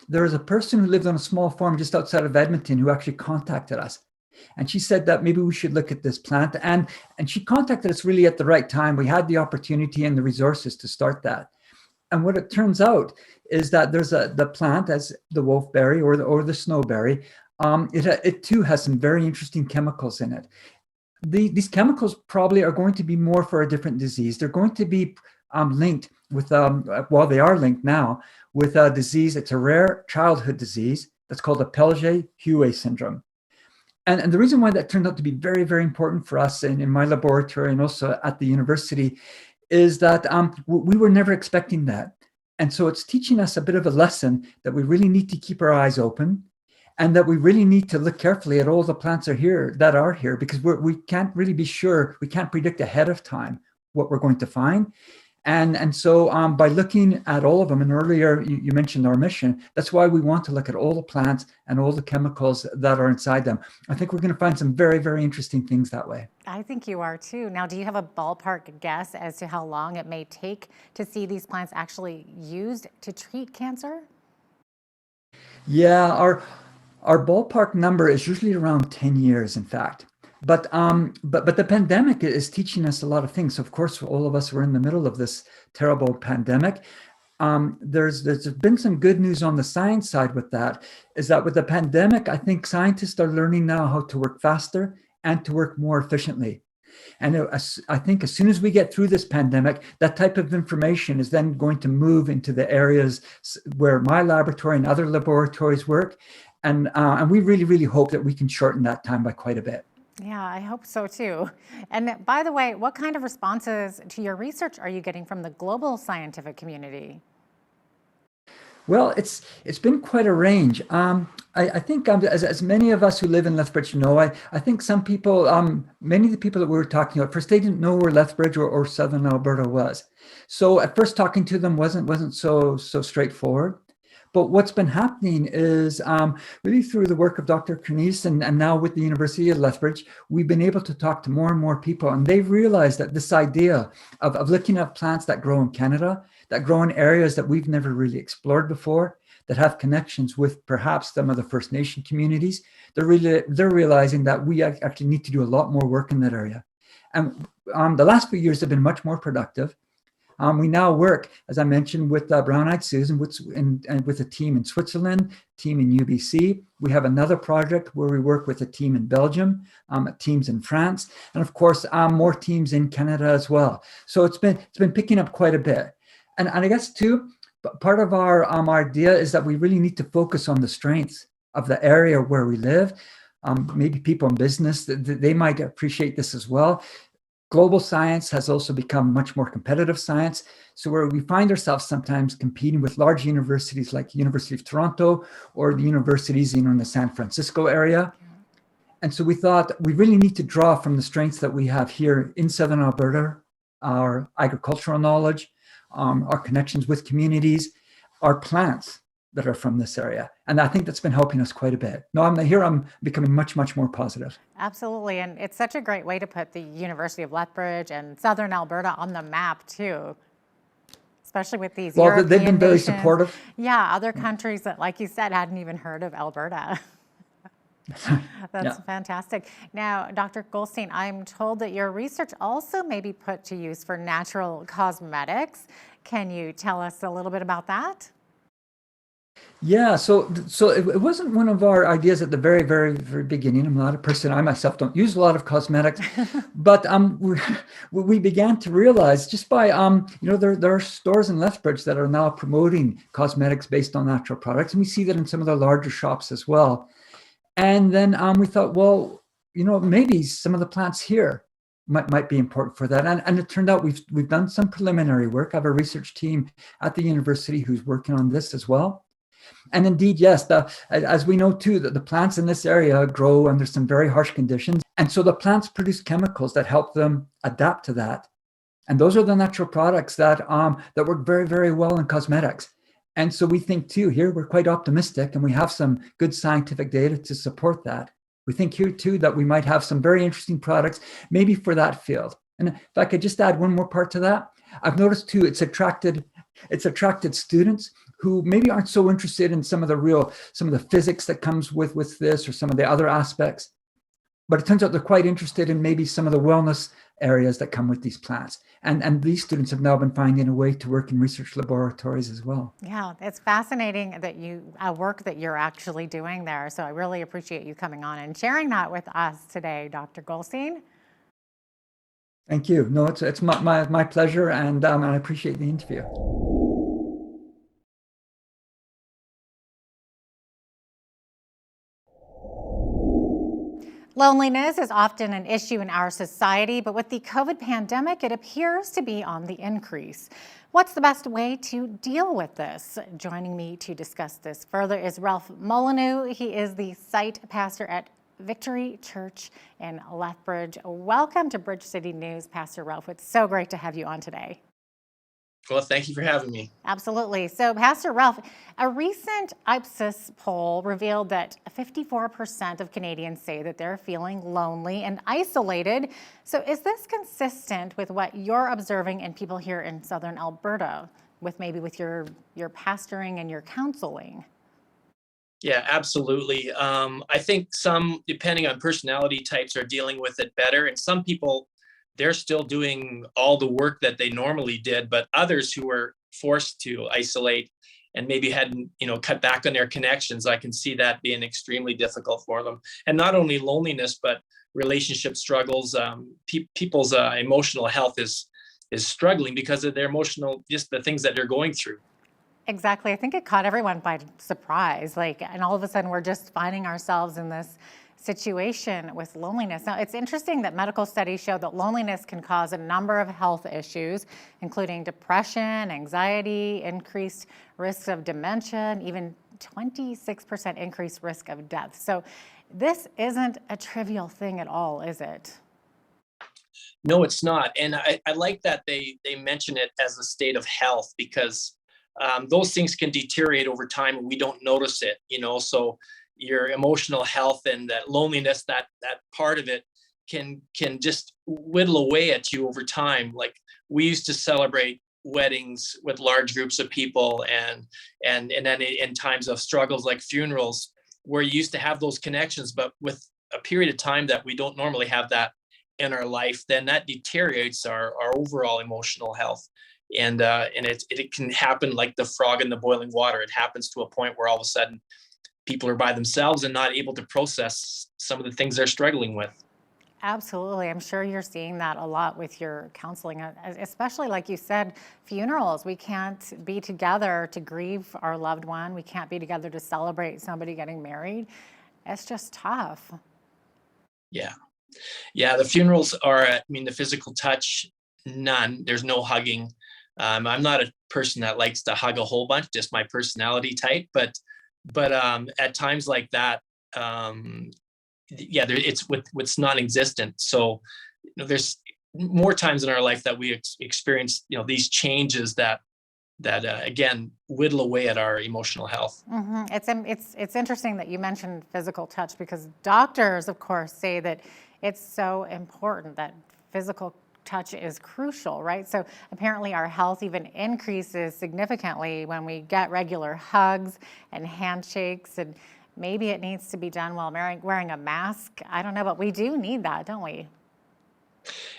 [SPEAKER 21] there was a person who lived on a small farm just outside of Edmonton who actually contacted us. And she said that maybe we should look at this plant. And she contacted us really at the right time. We had the opportunity and the resources to start that. And what it turns out is that there's the plant as the wolfberry or the snowberry. It too has some very interesting chemicals in it. These chemicals probably are going to be more for a different disease. They're going to be linked with, well, they are linked now with a disease. It's a rare childhood disease that's called a Pelge-Huet syndrome. And the reason why that turned out to be very, very important for us in my laboratory and also at the university is that we were never expecting that. And so it's teaching us a bit of a lesson that we really need to keep our eyes open, and that we really need to look carefully at all the plants that are here, because we can't really be sure, we can't predict ahead of time what we're going to find. And so by looking at all of them, and earlier you mentioned our mission, that's why we want to look at all the plants and all the chemicals that are inside them. I think we're going to find some very, very interesting things that way.
[SPEAKER 2] I think you are too. Now, do you have a ballpark guess as to how long it may take to see these plants actually used to treat cancer?
[SPEAKER 21] Yeah, our ballpark number is usually around 10 years, in fact. But the pandemic is teaching us a lot of things. Of course, all of us were in the middle of this terrible pandemic. There's been some good news on the science side with that, is that with the pandemic, I think scientists are learning now how to work faster and to work more efficiently. And I think as soon as we get through this pandemic, that type of information is then going to move into the areas where my laboratory and other laboratories work. And we really, really hope that we can shorten that time by quite a bit.
[SPEAKER 2] Yeah, I hope so too. And by the way, what kind of responses to your research are you getting from the global scientific community?
[SPEAKER 21] Well, it's been quite a range. I think as many of us who live in Lethbridge know, I think some people, many of the people that we were talking about, first they didn't know where Lethbridge or Southern Alberta was. So at first talking to them wasn't so straightforward. But what's been happening is really through the work of Dr. Kernes and now with the University of Lethbridge, we've been able to talk to more and more people. And they've realized that this idea of looking at plants that grow in Canada, that grow in areas that we've never really explored before, that have connections with perhaps some of the First Nation communities, they're realizing that we actually need to do a lot more work in that area. And the last few years have been much more productive. We now work, as I mentioned, with Brown-Eyed Susan and with a team in Switzerland, team in UBC. We have another project where we work with a team in Belgium, teams in France, and of course, more teams in Canada as well. So it's been picking up quite a bit. And I guess too, part of our idea is that we really need to focus on the strengths of the area where we live. Maybe people in business, they might appreciate this as well. Global science has also become much more competitive science. So where we find ourselves sometimes competing with large universities like the University of Toronto or the universities in the San Francisco area. And so we thought we really need to draw from the strengths that we have here in Southern Alberta, our agricultural knowledge, our connections with communities, our plants that are from this area. And I think that's been helping us quite a bit. No, I'm becoming much, much more positive.
[SPEAKER 2] Absolutely. And it's such a great way to put the University of Lethbridge and Southern Alberta on the map too, especially with these European
[SPEAKER 21] they've been very
[SPEAKER 2] nations.
[SPEAKER 21] supportive.
[SPEAKER 2] Yeah, other countries that, like you said, hadn't even heard of Alberta. That's fantastic. Now, Dr. Goldstein, I'm told that your research also may be put to use for natural cosmetics. Can you tell us a little bit about that?
[SPEAKER 21] Yeah, so it wasn't one of our ideas at the very, very, very beginning. I'm not a person, I myself don't use a lot of cosmetics, but we began to realize just by, there are stores in Lethbridge that are now promoting cosmetics based on natural products. And we see that in some of the larger shops as well. And then we thought, well, maybe some of the plants here might be important for that. And it turned out we've done some preliminary work. I have a research team at the university who's working on this as well. And indeed, yes, as we know too, that the plants in this area grow under some very harsh conditions. And so the plants produce chemicals that help them adapt to that. And those are the natural products that work very, very well in cosmetics. And so we think too, here we're quite optimistic and we have some good scientific data to support that. We think here too that we might have some very interesting products, maybe for that field. And if I could just add one more part to that, I've noticed too, it's attracted students who maybe aren't so interested in some of the physics that comes with this or some of the other aspects. But it turns out they're quite interested in maybe some of the wellness areas that come with these plants. And these students have now been finding a way to work in research laboratories as well.
[SPEAKER 2] Yeah, it's fascinating that work that you're actually doing there. So I really appreciate you coming on and sharing that with us today, Dr. Goldstein.
[SPEAKER 21] Thank you. No, it's my pleasure, and I appreciate the interview.
[SPEAKER 2] Loneliness is often an issue in our society, but with the COVID pandemic, it appears to be on the increase. What's the best way to deal with this? Joining me to discuss this further is Ralph Molyneux. He is the site pastor at Victory Church in Lethbridge. Welcome to Bridge City News, Pastor Ralph. It's so great to have you on today.
[SPEAKER 1] Well, thank you for having me.
[SPEAKER 2] Absolutely. So, Pastor Ralph, a recent Ipsos poll revealed that 54% of Canadians say that they're feeling lonely and isolated. So is this consistent with what you're observing in people here in Southern Alberta, with your pastoring and your counseling?
[SPEAKER 1] Yeah, absolutely. I think some, depending on personality types, are dealing with it better. And some people, they're still doing all the work that they normally did, but others who were forced to isolate and maybe hadn't, cut back on their connections, I can see that being extremely difficult for them. And not only loneliness, but relationship struggles. People's emotional health is struggling because of their emotional, just the things that they're going through.
[SPEAKER 2] Exactly. I think it caught everyone by surprise. And all of a sudden we're just finding ourselves in this situation with loneliness. Now, it's interesting that medical studies show that loneliness can cause a number of health issues, including depression, anxiety, increased risks of dementia, and even 26% increased risk of death. So this isn't a trivial thing at all, is it?
[SPEAKER 1] No, it's not. And I like that they mention it as a state of health, because those things can deteriorate over time and we don't notice it, so your emotional health and that loneliness, that part of it can just whittle away at you over time. Like, we used to celebrate weddings with large groups of people, and then in times of struggles like funerals, where you used to have those connections, but with a period of time that we don't normally have that in our life, then that deteriorates our overall emotional health. And it can happen like the frog in the boiling water. It happens to a point where all of a sudden people are by themselves and not able to process some of the things they're struggling with.
[SPEAKER 2] Absolutely. I'm sure you're seeing that a lot with your counseling, especially like you said, funerals. We can't be together to grieve our loved one. We can't be together to celebrate somebody getting married. It's just tough.
[SPEAKER 1] Yeah. Yeah. The funerals are, the physical touch, none. There's no hugging. I'm not a person that likes to hug a whole bunch, just my personality type, but at times like that, it's non-existent. So there's more times in our life that we experience these changes that again whittle away at our emotional health.
[SPEAKER 2] Mm-hmm. It's interesting that you mentioned physical touch, because doctors, of course, say that it's so important, that physical touch is crucial, right? So apparently our health even increases significantly when we get regular hugs and handshakes, and maybe it needs to be done while wearing a mask. I don't know, but we do need that, don't we?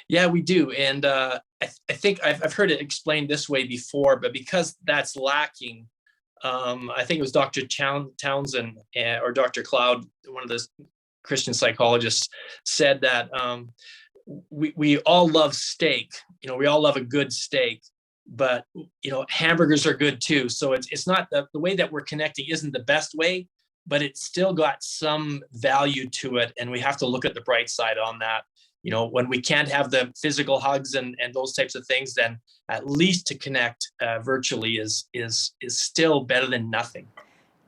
[SPEAKER 1] Yeah, we do. And I think I've heard it explained this way before, but because that's lacking, I think it was Dr. Townsend or Dr. Cloud, one of the Christian psychologists, said that we all love steak. We all love a good steak, but hamburgers are good too. So it's not the way that we're connecting isn't the best way, but it's still got some value to it, and we have to look at the bright side on that. When we can't have the physical hugs and those types of things, then at least to connect virtually is still better than nothing.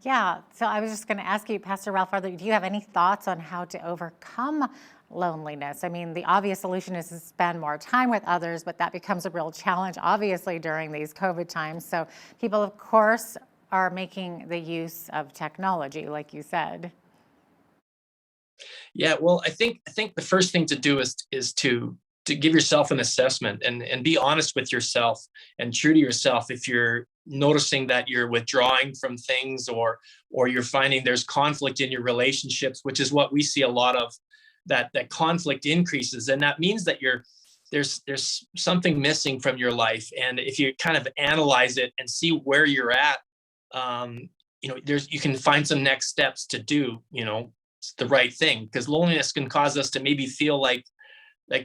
[SPEAKER 2] Yeah, so I was just going to ask you, Pastor Ralph, do you have any thoughts on how to overcome loneliness? I mean, the obvious solution is to spend more time with others, but that becomes a real challenge, obviously, during these COVID times. So people, of course, are making the use of technology, like you said.
[SPEAKER 1] Yeah, well, I think the first thing to do is to give yourself an assessment and be honest with yourself and true to yourself. If you're noticing that you're withdrawing from things, or you're finding there's conflict in your relationships, which is what we see a lot of, that conflict increases, and that means that there's something missing from your life. And if you kind of analyze it and see where you're at, you can find some next steps to do, the right thing, because loneliness can cause us to maybe feel like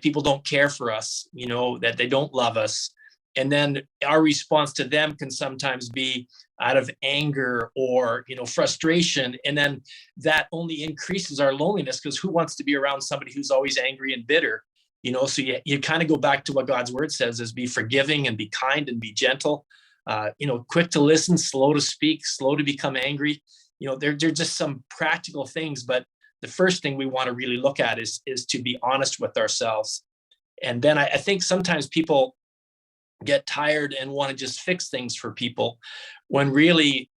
[SPEAKER 1] people don't care for us, that they don't love us. And then our response to them can sometimes be out of anger or, frustration. And then that only increases our loneliness, because who wants to be around somebody who's always angry and bitter? So you kind of go back to what God's word says, is be forgiving and be kind and be gentle, quick to listen, slow to speak, slow to become angry. They're just some practical things, but the first thing we want to really look at is to be honest with ourselves. And then I think sometimes people get tired and want to just fix things for people, when really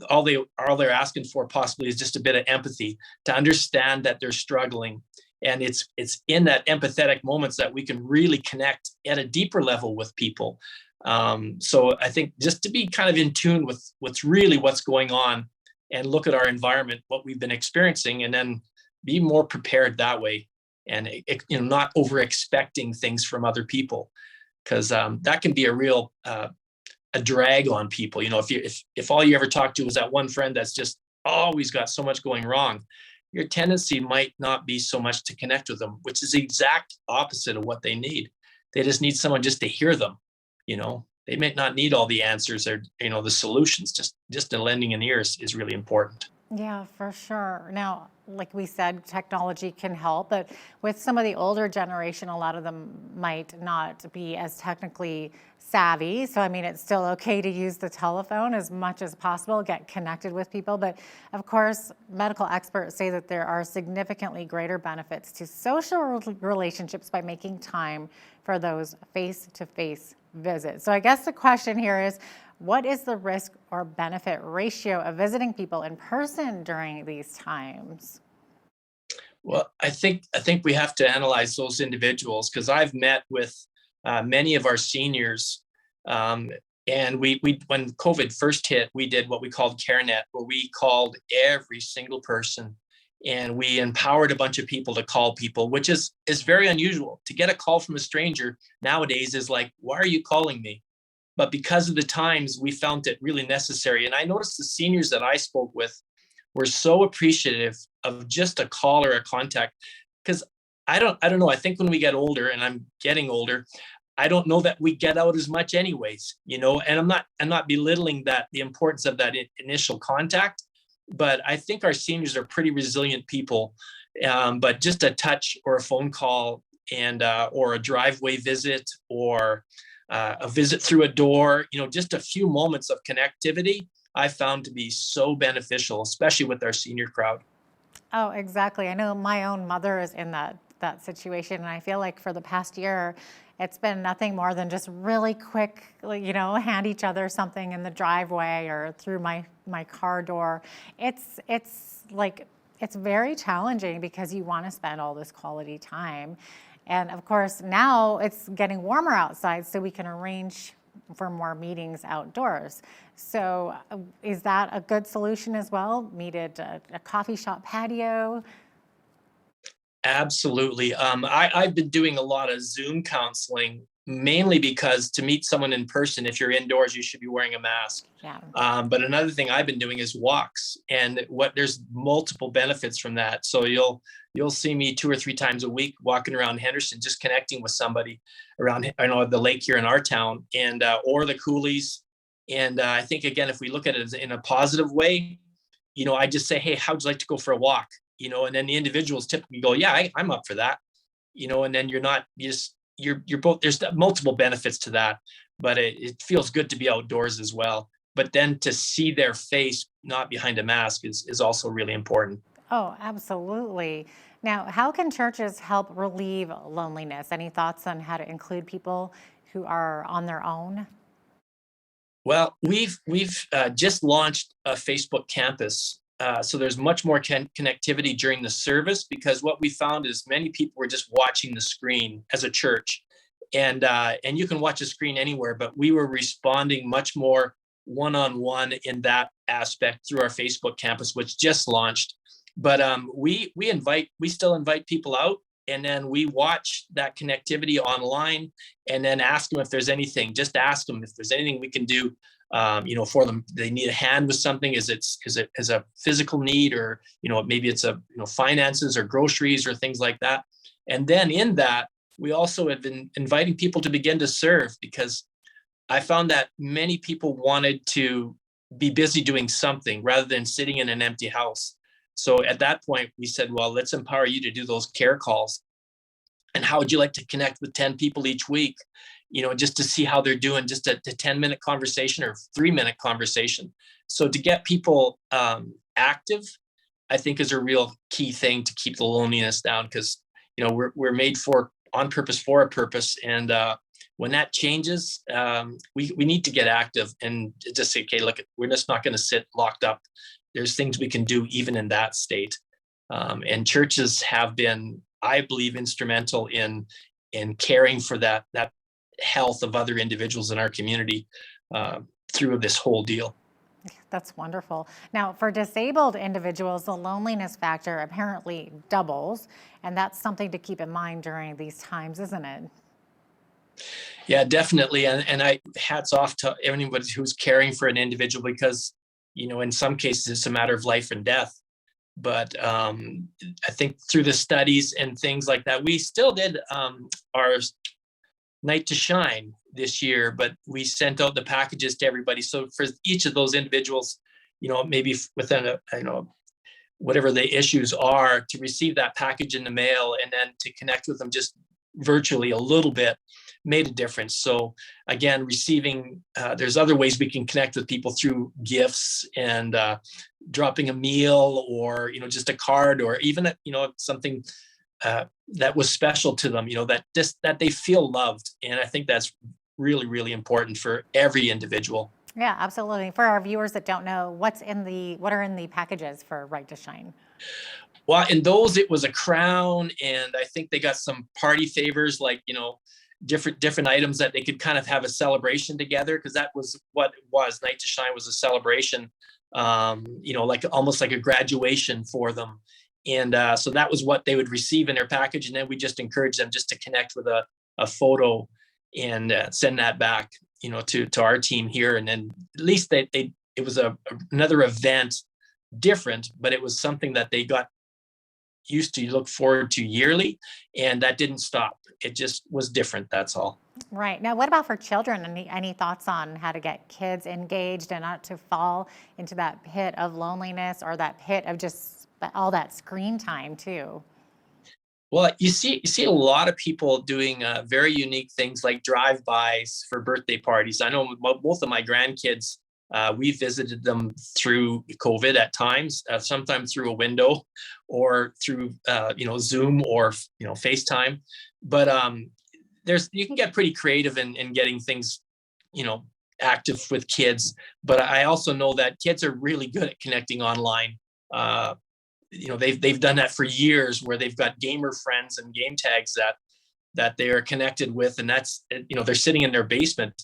[SPEAKER 1] all they're asking for possibly is just a bit of empathy, to understand that they're struggling. And it's in that empathetic moments that we can really connect at a deeper level with people. So I think just to be kind of in tune with what's going on, and look at our environment, what we've been experiencing, and then be more prepared that way, and not over expecting things from other people, because that can be a real a drag on people. If all you ever talk to is that one friend that's just always got so much going wrong, your tendency might not be so much to connect with them, which is the exact opposite of what they need. They just need someone just to hear them. They may not need all the answers or the solutions. Just a lending an ear is really important.
[SPEAKER 2] Yeah, for sure. Now, like we said, technology can help, but with some of the older generation, a lot of them might not be as technically savvy. So, I mean, it's still okay to use the telephone as much as possible, get connected with people. But of course, medical experts say that there are significantly greater benefits to social relationships by making time for those face-to-face visits. So I guess the question here is, what is the risk or benefit ratio of visiting people in person during these times?
[SPEAKER 1] Well, I think we have to analyze those individuals, because I've met with many of our seniors, and we when COVID first hit, we did what we called KENNEY, where we called every single person, and we empowered a bunch of people to call people, which is very unusual. To get a call from a stranger nowadays is like, why are you calling me? But because of the times, we found it really necessary. And I noticed the seniors that I spoke with were so appreciative of just a call or a contact. Because I don't know. I think when we get older, and I'm getting older, I don't know that we get out as much anyways, and I'm not belittling the importance of that initial contact, but I think our seniors are pretty resilient people. But just a touch or a phone call, and or a driveway visit, or a visit through a door, just a few moments of connectivity, I found to be so beneficial, especially with our senior crowd.
[SPEAKER 2] Oh, exactly. I know my own mother is in that situation, and I feel like for the past year, it's been nothing more than just really quick, hand each other something in the driveway or through my car door. It's very challenging, because you want to spend all this quality time. And of course, now it's getting warmer outside, so we can arrange for more meetings outdoors. So is that a good solution as well? Meet at a coffee shop patio?
[SPEAKER 1] Absolutely. I've been doing a lot of Zoom counseling, mainly because to meet someone in person, if you're indoors, you should be wearing a mask.
[SPEAKER 2] Yeah.
[SPEAKER 1] But another thing I've been doing is walks, and there's multiple benefits from that. So you'll see me 2 or 3 times a week walking around Henderson, just connecting with somebody around, the lake here in our town, and or the coulees. And I think, again, if we look at it in a positive way, I just say, hey, how'd you like to go for a walk? And then the individuals typically go, yeah, I'm up for that. And then you're both, there's multiple benefits to that, but it feels good to be outdoors as well. but then to see their face not behind a mask is also really important.
[SPEAKER 2] Oh, absolutely. Now, how can churches help relieve loneliness? Any thoughts on how to include people who are on their own?
[SPEAKER 1] Well, we've just launched a Facebook campus, so there's much more connectivity during the service, because what we found is many people were just watching the screen as a church, and you can watch a screen anywhere, but we were responding much more one-on-one in that aspect through our Facebook campus, which just launched. But we still invite people out, and then we watch that connectivity online, and then ask them if there's anything. Just ask them if there's anything we can do, for them. They need a hand with something. Is it a physical need, or maybe it's finances or groceries or things like that. And then in that, we also have been inviting people to begin to serve, because I found that many people wanted to be busy doing something rather than sitting in an empty house. So at that point, we said, well, let's empower you to do those care calls. And how would you like to connect with 10 people each week, just to see how they're doing, just a 10-minute conversation or 3-minute conversation. So to get people active, I think is a real key thing to keep the loneliness down, because, we're made on purpose for a purpose. And when that changes, we need to get active and just say, okay, look, we're just not going to sit locked up. There's things we can do even in that state. And churches have been, I believe, instrumental in caring for that health of other individuals in our community through this whole deal.
[SPEAKER 2] That's wonderful. Now, for disabled individuals, the loneliness factor apparently doubles, and that's something to keep in mind during these times, isn't it?
[SPEAKER 1] Yeah, definitely. And I hats off to anybody who's caring for an individual, because, in some cases it's a matter of life and death. But I think through the studies and things like that, we still did our Night to Shine this year, but we sent out the packages to everybody. So for each of those individuals, maybe within whatever the issues are, to receive that package in the mail and then to connect with them just virtually a little bit made a difference. So again, receiving, there's other ways we can connect with people through gifts and dropping a meal, or, just a card, or even, something that was special to them, that they feel loved. And I think that's really, really important for every individual.
[SPEAKER 2] Yeah, absolutely. For our viewers that don't know, what are in the packages for Right to Shine?
[SPEAKER 1] Well, in those, it was a crown, and I think they got some party favors, like, different items that they could kind of have a celebration together, because that was what it was. Night to Shine was a celebration, like almost like a graduation for them. And so that was what they would receive in their package. And then we just encourage them just to connect with a photo and send that back, to our team here. And then at least it was another event, different, but it was something that they got used to look forward to yearly, and that didn't stop. It just was different. That's all.
[SPEAKER 2] Right. Now, what about for children? Any thoughts on how to get kids engaged and not to fall into that pit of loneliness, or that pit of just all that screen time too?
[SPEAKER 1] Well, you see a lot of people doing very unique things, like drive-bys for birthday parties. I know both of my grandkids, we visited them through COVID at times, sometimes through a window, or through Zoom, or FaceTime. But you can get pretty creative in getting things active with kids. But I also know that kids are really good at connecting online. They've done that for years, where they've got gamer friends and game tags that they are connected with, and that's, they're sitting in their basement,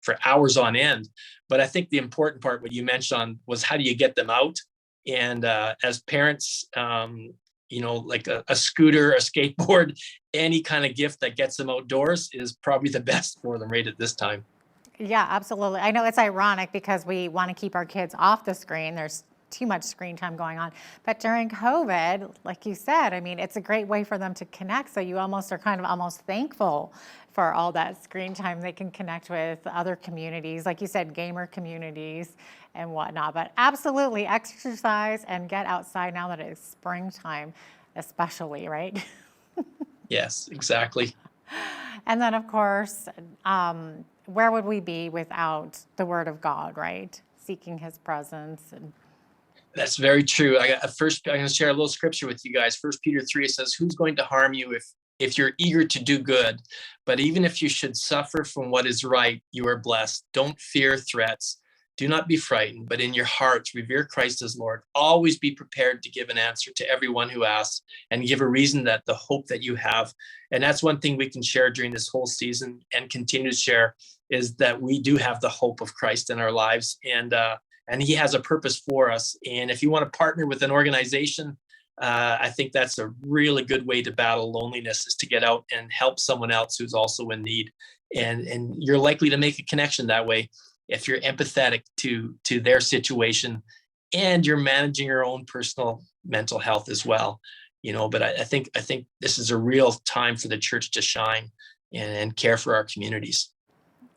[SPEAKER 1] for hours on end. But I think the important part, what you mentioned, was how do you get them out? And as parents, like a scooter, a skateboard, any kind of gift that gets them outdoors is probably the best for them right at this time.
[SPEAKER 2] Yeah, absolutely. I know it's ironic because we want to keep our kids off the screen. There's too much screen time going on. But during COVID, like you said, it's a great way for them to connect. So you almost are kind of almost thankful for all that screen time. They can connect with other communities, like you said, gamer communities and whatnot. But absolutely exercise and get outside now that it's springtime, especially, right?
[SPEAKER 1] Yes, exactly.
[SPEAKER 2] And then, of course, where would we be without the Word of God, right? seeking his presence. And
[SPEAKER 1] that's very true. I'm going to share a little scripture with you guys. 1 Peter 3, it says, who's going to harm you if you're eager to do good? But even if you should suffer from what is right, you are blessed. Don't fear threats. Do not be frightened, but in your hearts, revere Christ as Lord. Always be prepared to give an answer to everyone who asks, and give a reason that the hope that you have. And that's one thing we can share during this whole season and continue to share, is that we do have the hope of Christ in our lives, and he has a purpose for us. And if you want to partner with an organization, I think that's a really good way to battle loneliness, is to get out and help someone else who's also in need. And you're likely to make a connection that way if you're empathetic to their situation, and you're managing your own personal mental health as well. But I think this is a real time for the church to shine and care for our communities.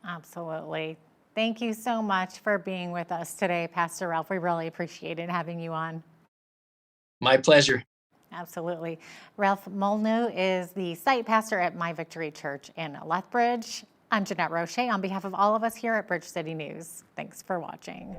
[SPEAKER 2] absolutely. Thank you so much for being with us today, Pastor Ralph. We really appreciated having you on.
[SPEAKER 1] My pleasure.
[SPEAKER 2] Absolutely. Ralph Molyneux is the site pastor at My Victory Church in Lethbridge. I'm Jeanette Roche on behalf of all of us here at Bridge City News. Thanks for watching.